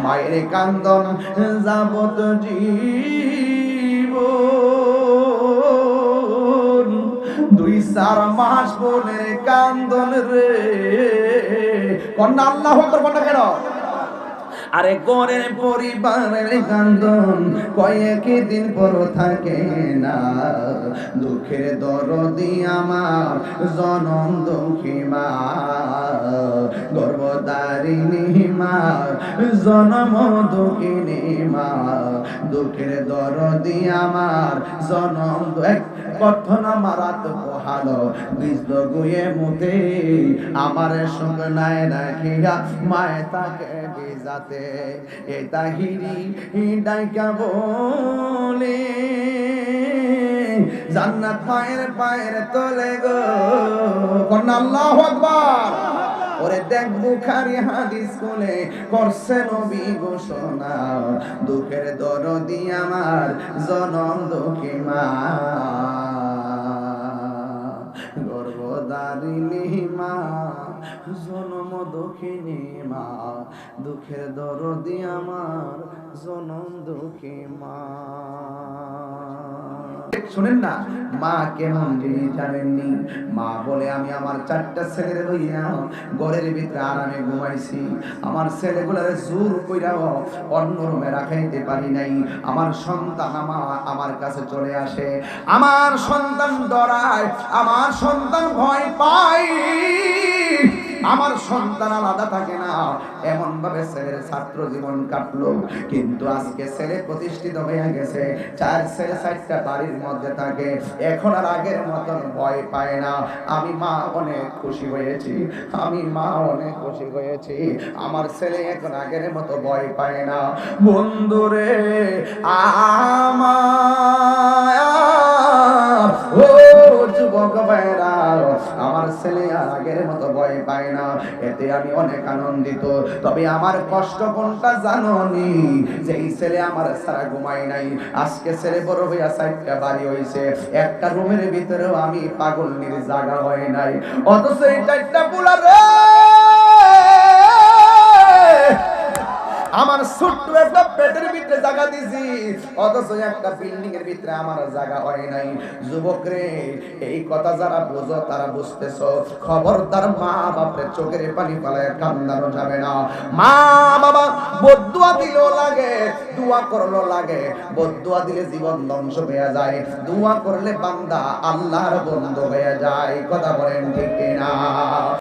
মায়ের কান্দন যাবত জীবন 2-4 মাস বোনের কান্দন রে কন্যা আল্লাহু আকবার বলে কেন আরে গরের পরিবারের কান্দন কয়েক দিন পর থাকে না দুঃখের দরদি আমার জনম দুঃখী মা গর্ভধারিণী মা জনম দুঃখিনী মা দুঃখের দরদি আমার জনম কথন মারাত পোহালো বীজ গুয়ে মুতে আমার সঙ্গে নাই রাখিয়া মায়ে তাকে বিজাতে এ তাহিরি ডাইকা বলে জান্নাত মায়ের পায়ের তলে গো কন্যা আল্লাহু আকবার ওরে দেখ বুখারী হাদিস কোলে করছে নবী ঘোষণা দুঃখের দরদি আমার জনম দুঃখী মা গর্ভধারিণী মা জনম দুঃখিনী মা দুঃখের দরদি আমার জনম দুঃখী মা শুনেন না মা কেমন জিনিস জানেননি মা বলে আমি আমার 4টা ছেলের লইয়া ঘরের ভিতরে আরামে ঘুমাইছি আমার ছেলেগুলোর জোর কইরাও অন্য রুমে রাখাইতে পারি নাই আমার সন্তান আমার কাছে চলে আসে আমার সন্তান ডরায় আমার সন্তান ভয় পায় আমার সন্তান আলাদা থাকে না এমন ভাবে ছেলের ছাত্র জীবন কাটলো কিন্তু আজকে ছেলে প্রতিষ্ঠিত হয়ে গেছে 4 ছেলে 4টা বাড়ির মধ্যে থাকে এখন আর আগের মতন ভয় পায় না আমি মা অনেক খুশি হয়েছি আমি মা অনেক খুশি হয়েছি আমার ছেলে এখন আগের মতো ভয় পায় না বন্ধুরে আমার ও যুবক ভাইরা আমার ছেলে আর আগের মতো ভয় পায় না এতে আমি অনেক আনন্দিত তবে আমার কষ্ট কোনটা জানোনি যে এই ছেলে আমার সারা ঘুমায় নাই আজকে ছেলে বড় হইয়া 4টা বাড়ি হইছে একটা রুমের ভিতরেও আমি পাগল নির জায়গা হয় নাই অথচ এই 4টা পোলা রে আমার ছোট্ট একটা পেটের ভিতরে জায়গা দিছি অথচ একটা বিল্ডিং এর ভিতরে আমার জায়গা হয় নাই যুবক রে এই কথা যারা বোঝো তারা বুঝতেছো খবরদার মা বাপের চোখের পানি ফেলায় কান্দানো যাবে না মা বাবা বদদুয়া দিলেও লাগে দোয়া করলো লাগে বদদুয়া দিলে জীবন ধ্বংস হয়ে যায় দোয়া করলে বান্দা আল্লাহর বন্ধু হয়ে যায় কথা বলেন ঠিক কিনা